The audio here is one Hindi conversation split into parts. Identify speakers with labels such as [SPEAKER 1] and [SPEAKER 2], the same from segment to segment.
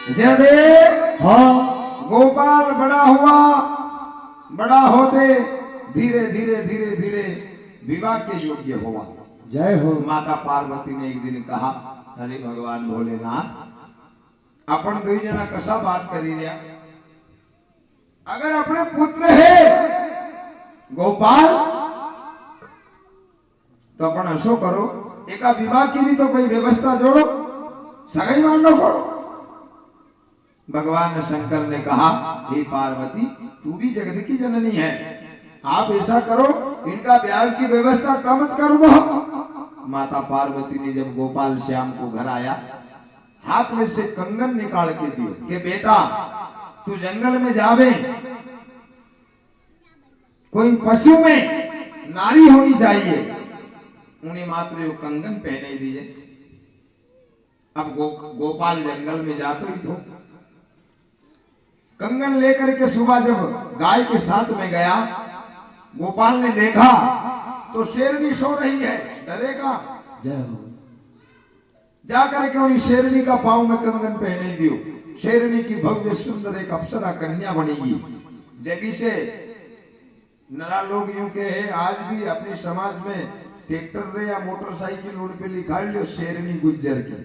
[SPEAKER 1] जयदेव
[SPEAKER 2] हाँ
[SPEAKER 1] गोपाल बड़ा हुआ, बड़ा होते धीरे धीरे धीरे धीरे विवाह के योग्य हुआ।
[SPEAKER 2] जय हो।
[SPEAKER 1] माता पार्वती ने एक दिन कहा, अरे भगवान भोलेनाथ, अपन दो जना कसा बात करी रहा, अगर अपने पुत्र है गोपाल तो अपन ऐसो करो, एका विवाह की भी तो कोई व्यवस्था जोड़ो, सगाई मांडो करो। भगवान शंकर ने कहा, हे पार्वती, तू भी जगत की जननी है, आप ऐसा करो, इनका ब्याह की व्यवस्था तमच कर दो। माता पार्वती ने जब गोपाल श्याम को घर आया, हाथ में से कंगन निकाल के दियो कि बेटा तू जंगल में जावे, कोई पशु में नारी होनी चाहिए, उन्हें मात्र यो कंगन पहने दीजिए। अब गोपाल जंगल में जातो ही तो कंगन लेकर के सुबह जब गाय के साथ में गया, गोपाल ने देखा तो शेरनी सो रही है, डरेगा। जाकर के उन्हें शेरनी का पांव में कंगन पहने दियो, शेरनी की भव्य सुंदर एक अप्सरा कन्या बनेगी। जब से नरा लोग यूं के है, आज भी अपने समाज में ट्रैक्टर रे या मोटरसाइकिल उन पे लिखा लियो शेरनी गुज्जर की,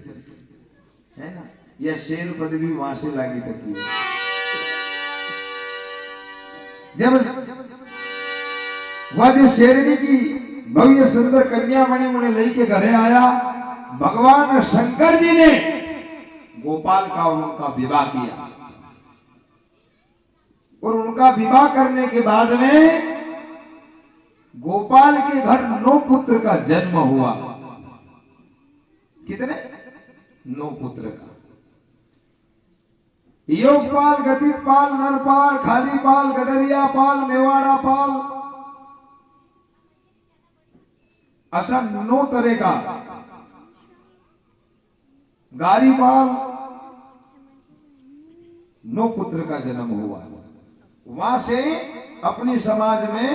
[SPEAKER 1] है ना, यह शेर पदवी वहां से लागी तक। जब वह जो शेरनी की भव्य सुंदर कन्या बनी उन्हें लेके घरे आया, भगवान शंकर जी ने गोपाल का और उनका विवाह किया, और उनका विवाह करने के बाद में गोपाल के घर 9 पुत्र का जन्म हुआ। कितने? 9 पुत्र का। योगपाल, गतिपाल, नरपाल, खालीपाल, गडरिया पाल, मेवाड़ा पाल, असा 9 तरह का, गारीपाल, 9 पुत्र का जन्म हुआ। वहां से अपने समाज में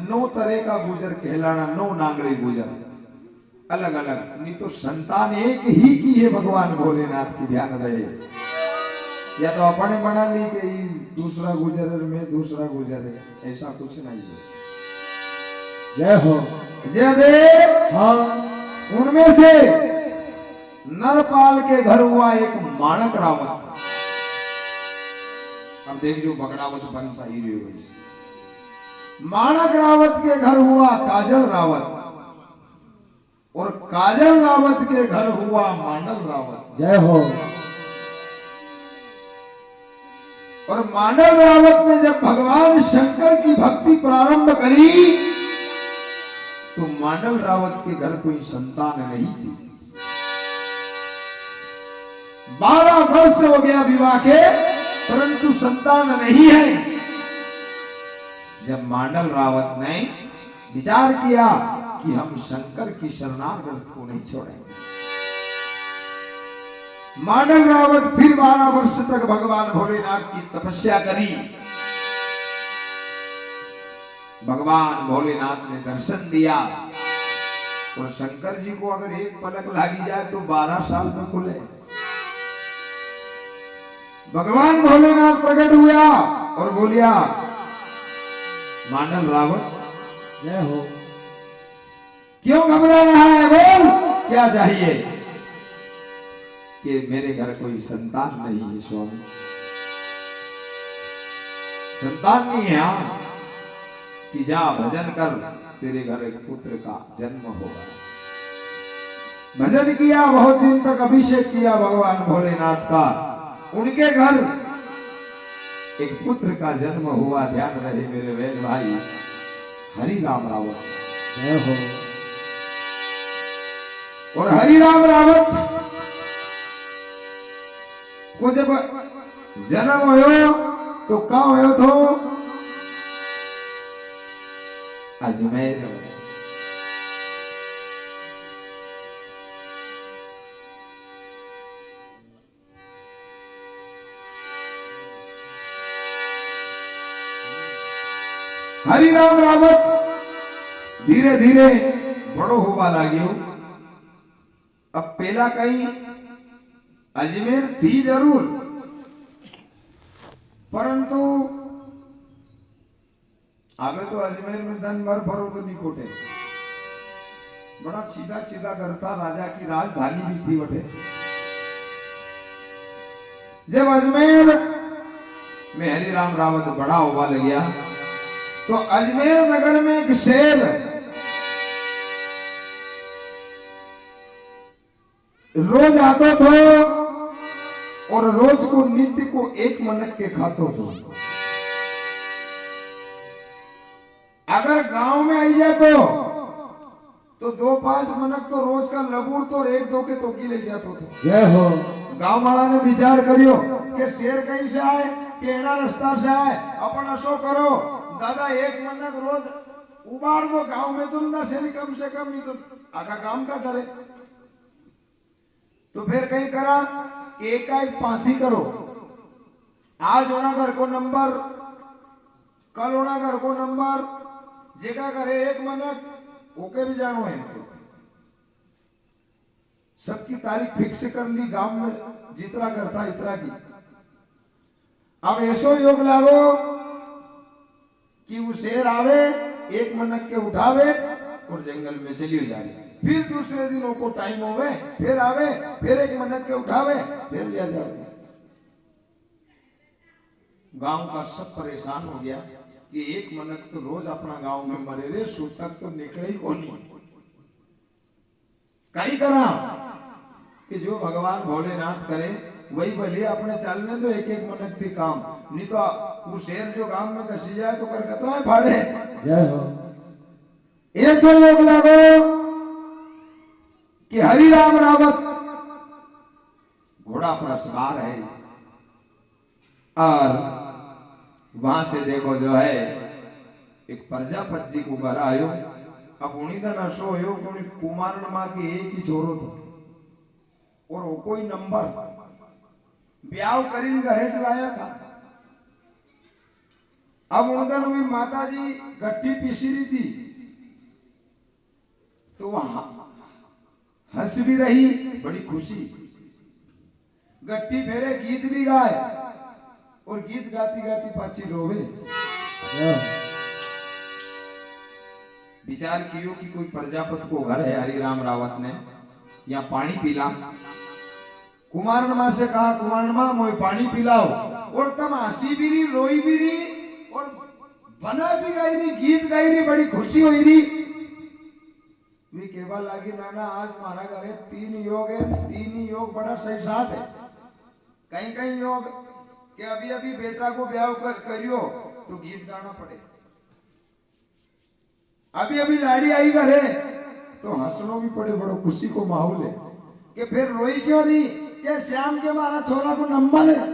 [SPEAKER 1] 9 तरह का गुजर कहलाना, 9 नांगड़े गुजर अलग अलग, नहीं तो संतान एक ही की है भगवान भोलेनाथ की, ध्यान रहे। या तो अपने बना ली कि दूसरा गुजर में दूसरा गुजर है, ऐसा कुछ नहीं है।
[SPEAKER 2] जय हो।
[SPEAKER 1] जयदेव
[SPEAKER 2] हाँ
[SPEAKER 1] उनमें से नरपाल के घर हुआ एक माणक रावत। अब देख जो बगड़ावत बंसा ही रही, माणक रावत के घर हुआ काजल रावत, और काजल रावत के घर हुआ मांडल रावत।
[SPEAKER 2] जय हो।
[SPEAKER 1] और मांडल रावत ने जब भगवान शंकर की भक्ति प्रारंभ करी तो मांडल रावत के घर कोई संतान नहीं थी। 12 वर्ष हो गया विवाह के, परंतु संतान नहीं है। जब मांडल रावत ने विचार किया कि हम शंकर की शरणागत को नहीं छोड़ेंगे, मांडल रावत फिर 12 वर्ष तक भगवान भोलेनाथ की तपस्या करी। भगवान भोलेनाथ ने दर्शन दिया, और शंकर जी को अगर एक पलक लागी जाए तो 12 साल में खुले। भगवान भोलेनाथ प्रकट हुआ और बोलिया, मांडल रावत
[SPEAKER 2] जय हो।
[SPEAKER 1] क्यों घबरा रहा है, बोल क्या चाहिए? कि मेरे घर कोई संतान नहीं है स्वामी, संतान नहीं है। कि जा भजन कर, तेरे घर एक पुत्र का जन्म होगा। भजन किया, बहुत दिन तक अभिषेक किया भगवान भोलेनाथ का, उनके घर एक पुत्र का जन्म हुआ। ध्यान रहे मेरे बहन भाई, हरि राम रावत।
[SPEAKER 2] जय हो।
[SPEAKER 1] और हरि राम रावत को जब जन्म हो तो कहाँ हो तो अजमेर। हरि राम रावत धीरे धीरे बड़ो होवा लाग्यो। अब पहला कहीं अजमेर थी जरूर, परंतु आवे तो अजमेर में धन भर भरो तो नहीं कोटे। बड़ा सीधा सीधा करता, राजा की राजधानी भी थी वटे। जब अजमेर में हरिराम रावत बड़ा हुआ लग गया तो अजमेर नगर में एक शेर रोज आता था और रोज को नित्य को एक मनक के खातो था। अगर गांव में आई जाए तो 2-5 मनक तो रोज का लगूर तो एक दो के तो की ले जातो था।
[SPEAKER 2] जय हो
[SPEAKER 1] गांव वाला ने विचार करियो कि शेर कहीं से आए, केना रास्ता से आए, अपन असो करो दादा एक मनक रोज उबाड़ दो गांव में, तुम ना से कम से कम नहीं तो आधा गांव का डरे। तो फिर कहीं करा एक का एक पांथी करो, आज होना घर को नंबर, कल होना घर को नंबर, जेका करे एक मनक ओके भी जानो है। सबकी तारीख फिक्स कर ली, गांव में जितना करता इतना की। अब ऐसो योग लागो कि वो शेर आवे, एक मनक के उठावे और जंगल में चली जाए। फिर दूसरे दिनों को टाइम होवे, फिर आवे, फिर एक मनक के उठावे, फिर लिया जाए। गांव का सब परेशान हो गया कि एक मनक तो रोज अपना गांव में मरे रे, सूतक तो निकले ही कोनी। कहीं करा कि जो भगवान भोलेनाथ करे वही भले अपने चलने दो, एक एक मनक थी काम, नहीं तो वो शेर जो गांव में दसी जाए तो कर कतरा फाड़े।
[SPEAKER 2] जय हो
[SPEAKER 1] ऐसा लोग लागो कि हरिराम रावत घोड़ा पर सवार है और वहां से देखो जो है एक प्रजापति जी को घर आयो। अब उन्हीं का नशो हो कुमार माँ के एक ही छोरो था और वो कोई नंबर ब्याह करीन घरे से लाया था। अब उनका भी माता जी गट्टी पीसी रही थी तो वहां हंस भी रही, बड़ी खुशी, गट्टी फेरे गीत भी गाए और गीत गाती गाती पाछी रोवे। विचार कियो कि कोई प्रजापति को घर है हरिराम रावत ने, या पानी पिला। कुमारण माँ से कहा कुमारण माँ मोए पानी पिलाओ, और तम हंसी भी रही, रोई भी रही और बना भी गाई रही, गीत गाई रही, बड़ी खुशी हुई रही। वे केवल लागी नाना आज मारा घरे 3 योग है, 3 ही योग बड़ा सही साथ है। कहीं कहीं योग कि अभी अभी बेटा को ब्याह करियो तो गीत गाना पड़े, अभी अभी लाड़ी आई घरे तो हंसनो भी पड़े, बड़ो खुशी को माहौल है। कि फिर रोई क्यों रही कि श्याम के मारा छोरा को नंबर है,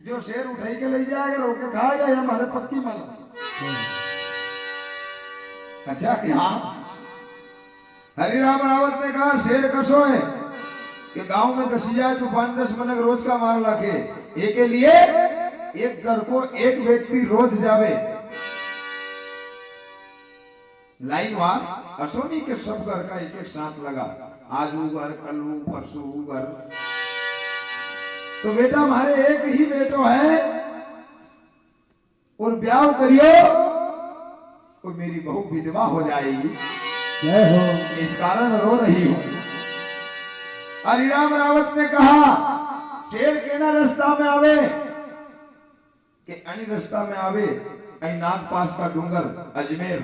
[SPEAKER 1] जो शेर उठाई के ले जाएगा रोके खाएगा या हमारे पक्की माला। अच्छा कि हाँ, हरिराम रावत ने कहा शेर कसो है कि गांव में दसी जाए तो 5-10 मनक रोज का मार लाके, एक के लिए एक घर को एक व्यक्ति रोज जावे। लाइन वार असो नहीं कि सब घर का एक एक साथ लगा, आज वो घर, कल वो, परसों वो घर। तो बेटा हमारे एक ही बेटो है और ब्याह करियो तो मेरी बहू विधवा हो जाएगी,
[SPEAKER 2] जय हो
[SPEAKER 1] इस कारण रो रही हूं। हरिराम रावत ने कहा शेर केना रास्ता में आवे कि अनी रास्ता में आवे आई नाग पास का डूंगर अजमेर।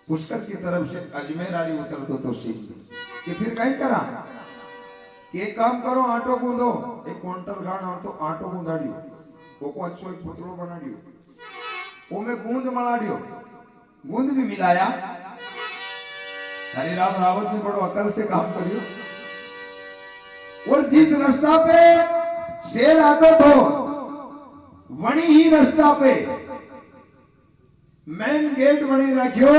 [SPEAKER 1] पुष्कर की तरफ से अजमेर आड़ी उतर दो तो सीख कि फिर कहीं करा एक काम करो, आटो गूंदो, 1 क्विंटल गांड और तो आटो गूंदाड़ियो, को अच्छो एक पुतलो बना दियो, वो में गूंद मना दियो, गूंद भी मिलाया। हरिराम रावत ने बड़ो अकल से काम करियो और जिस रास्ता पे शेर आता था वही ही रास्ता पे मेन गेट बनी रखियो।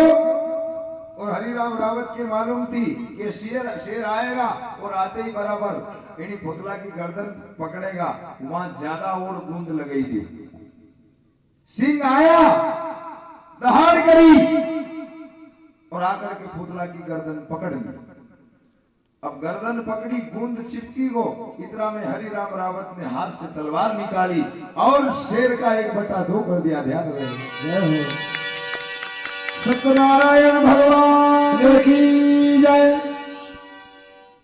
[SPEAKER 1] और हरिराम रावत के मालूम थी कि शेर आएगा और आते ही बराबर इन्हीं पुतला की गर्दन पकड़ेगा, वहां ज्यादा और गूंद लगाई थी। सिंह आया, दहाड़ करी और आकर के पुतला की गर्दन पकड़ ली। अब गर्दन पकड़ी, गूंद चिपकी को, इतना में हरि राम रावत ने हाथ से तलवार निकाली और शेर का 1/2 कर दिया। ध्यान रहे।
[SPEAKER 2] जय हो।
[SPEAKER 1] सत्यनारायण भगवान
[SPEAKER 2] की जय।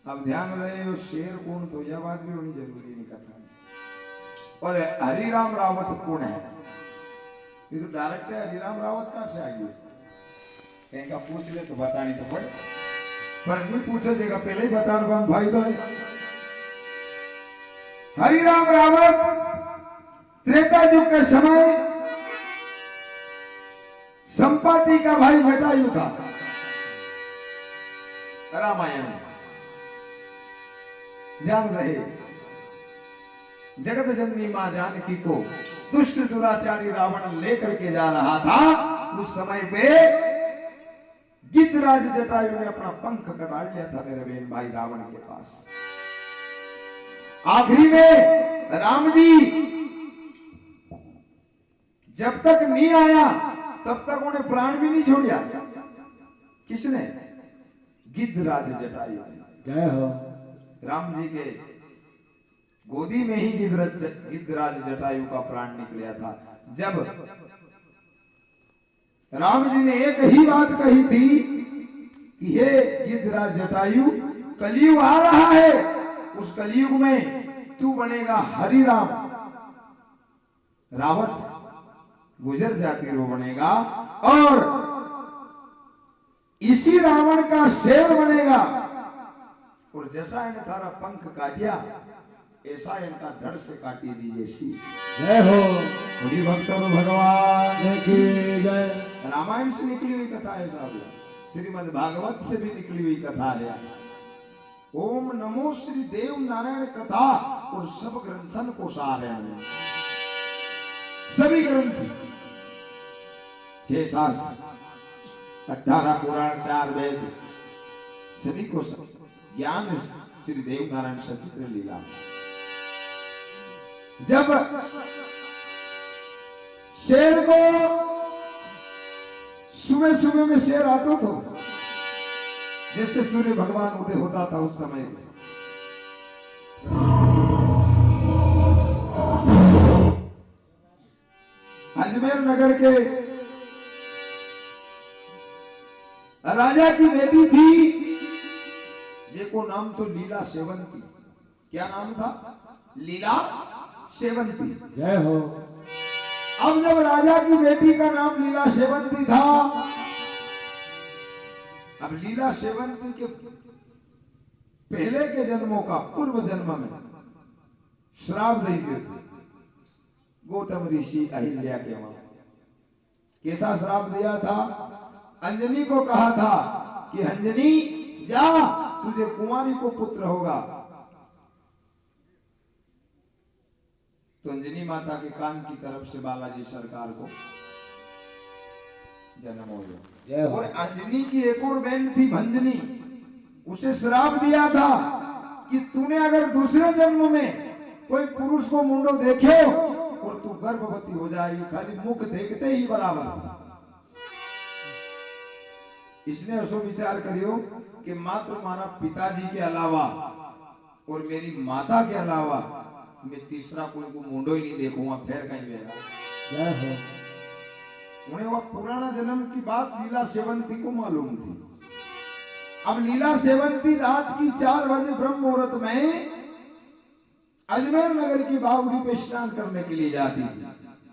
[SPEAKER 1] अब ध्यान रहे हो, शेर कौन तो यह बात भी होनी जरूरी नहीं कथा। और हरि राम रावत कौन है? ये तो डायरेक्ट है, हरि राम रावत कहाँ से आ गई? कहीं का पूछ ले तो बतानी तो पड़े, पर नहीं पूछो देगा पहले ही बता दो भाई। तो हरि राम रावत त्रेता युग के समय संपाति का भाई जटायु था। रामायण में ध्यान रहे, जगत जननी मां जानकी को दुष्ट दुराचारी रावण लेकर के जा रहा था। उस समय पे गिद्धराज जटायु ने अपना पंख कटा लिया था मेरे बहन भाई रावण के पास। आखिरी में राम जी जब तक नहीं आया तब तक उन्हें प्राण भी नहीं छोड़ा। किसने? गिद्धराज जटायु।
[SPEAKER 2] जय हो।
[SPEAKER 1] राम जी के गोदी में ही गिद्धराज जटायु का प्राण निकला था। जब राम जी ने एक ही बात कही थी कि हे गिद्धराज जटायु, कलयुग आ रहा है, उस कलयुग में तू बनेगा हरि राम रावत, गुजर जाति रो बनेगा और इसी रावण का शेर बनेगा। और जैसा इन्हें थारा पंख काटिया, ऐसा इनका धड़ से काटी दीजिए शीश।
[SPEAKER 2] जय हो।
[SPEAKER 1] बड़ी भक्तों भगवान
[SPEAKER 2] की जय।
[SPEAKER 1] रामायण से निकली हुई कथा है साहब, श्रीमद् भागवत से भी निकली हुई कथा है। ओम नमो श्री देव नारायण कथा और सब ग्रंथन को सार है। सभी ग्रंथ, 6 शास्त्र, 18 पुराण, 4 वेद, सभी को ज्ञान श्री देव नारायण सचित्र लीला। जब शेर को सुबह सुबह में शेर आता था, जैसे सूर्य भगवान उदय होता था उस समय पे अजमेर नगर के राजा की बेटी थी, जिसको नाम तो लीला सेवंती। क्या नाम था? लीला सेवंती।
[SPEAKER 2] जय हो।
[SPEAKER 1] अब जब राजा की बेटी का नाम लीला सेवंती था, अब लीला सेवंती के पहले के जन्मों का पूर्व जन्म में श्राप दे दिए थे गौतम ऋषि अहिल्या के वहां। कैसा श्राप दिया था? अंजनी को कहा था कि अंजनी जा, तुझे कुमारी को पुत्र होगा। तो अंजनी माता के कान की तरफ से बालाजी सरकार को जन्म हो गया। और अंजनी की एक और बहन थी भंजनी, उसे श्राप दिया था कि तूने अगर दूसरे जन्म में कोई पुरुष को मुंडो देखे और तू गर्भवती हो जाएगी, खाली मुख देखते ही बराबर। इसने ऐसो विचार करियो कि मात्र मारा पिताजी के अलावा और मेरी माता के अलावा मैं तीसरा कोई को मुंडो ही नहीं देखूंगा, फिर कहीं गया।
[SPEAKER 2] जय हो।
[SPEAKER 1] उन्हें वह पुराना जन्म की बात लीला सेवंती को मालूम थी। अब लीला सेवंती रात की 4 बजे ब्रह्म मुहूर्त में अजमेर नगर की बावड़ी पे स्नान करने के लिए जाती थी,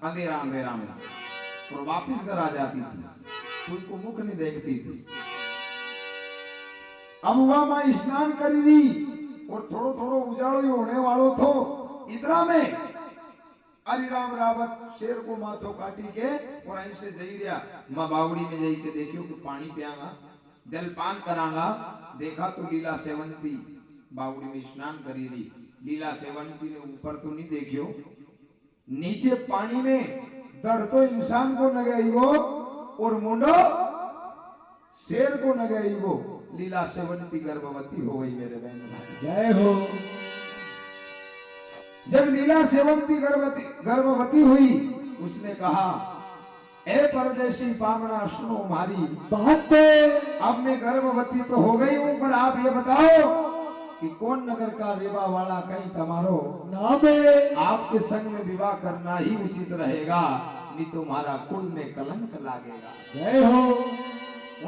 [SPEAKER 1] अंधेरा अंधेरा में, और वापिस घर आ जाती थी। कोई को मुख नहीं देखती थी। अब वह मां स्नान करी रही और थोड़ो थोड़ो उजाड़ो ही होने वालों थो। इतना में हरि राम रावत शेर को माथो काटी के और ऐसे से जई रिया मां बावड़ी में जाई के देखियो कि पानी पियागा, जलपान करांगा। देखा तो लीला सेवंती बावड़ी में स्नान करी रही। लीला सेवंती ने ऊपर तो नहीं देखियो, नीचे पानी में दड़ तो इंसान को न गई वो और मुंडो शेर को न गई वो। लीला सेवंती गर्भवती हो गई मेरे बहन भाई।
[SPEAKER 2] जय हो।
[SPEAKER 1] जब लीला सेवंती गर्भवती हुई, उसने कहा, ए परदेशी पावना सुनो हमारी बात। अब मैं गर्भवती तो हो गई हूं, पर आप ये बताओ कि कौन नगर का रेवा वाला कहीं तमारो
[SPEAKER 2] नामे
[SPEAKER 1] आपके संग में विवाह करना ही उचित रहेगा, नहीं तुम्हारा कुल में कलंक लागेगा।
[SPEAKER 2] जय हो।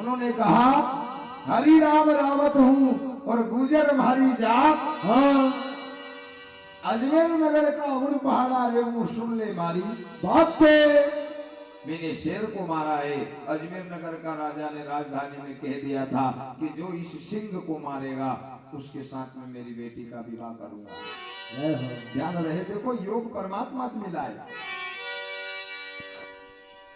[SPEAKER 1] उन्होंने कहा हरि राम रावत हूँ और गुजर मारी जात,
[SPEAKER 2] हाँ
[SPEAKER 1] अजमेर नगर का उन पहाड़ा रे मुँह सुन ले मारी
[SPEAKER 2] बात पे
[SPEAKER 1] मैंने शेर को मारा है। अजमेर नगर का राजा ने राजधानी में कह दिया था कि जो इस सिंह को मारेगा उसके साथ में मेरी बेटी का विवाह करूंगा।
[SPEAKER 2] जय हो।
[SPEAKER 1] ध्यान रहे, देखो योग परमात्मा से मिला है।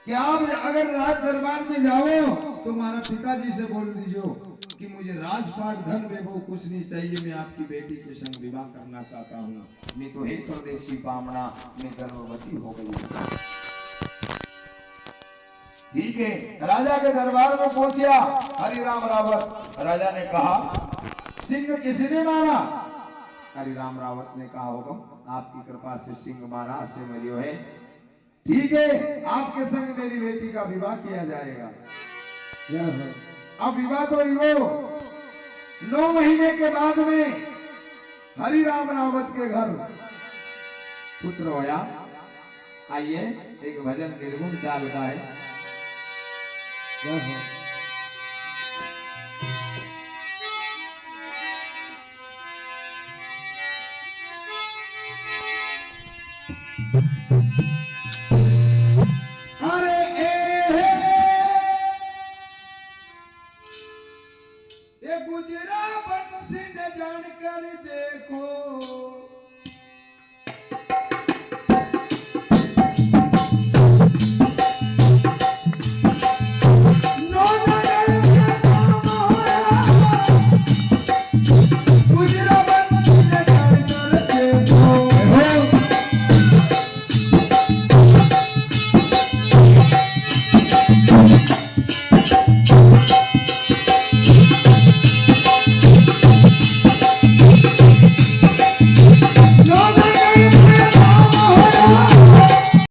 [SPEAKER 1] कि आप अगर राज दरबार में जाओ तो हमारा पिताजी से बोल दीजिए कि मुझे राजपाट धन वैभव कुछ नहीं चाहिए, मैं आपकी बेटी के संग विवाह करना चाहता हूँ। मैं तो हे परदेसी पामना, मैं गर्भवती हो गई। ठीक है, राजा के दरबार में पहुंचा हरिराम रावत। राजा ने कहा सिंह किसने मारा? हरिराम रावत ने कहा हुक्म आपकी कृपा से सिंह मारा से मरियो है। ठीक है, आपके संग मेरी बेटी का विवाह किया जाएगा।
[SPEAKER 2] जय हो।
[SPEAKER 1] अब विवाह तो हो 9 महीने के बाद में हरिराम रावत के घर पुत्र होया। आइए एक भजन निर्गुण चाल का है।
[SPEAKER 2] जय हो।
[SPEAKER 1] गुजरा बंसी न जानकर देखो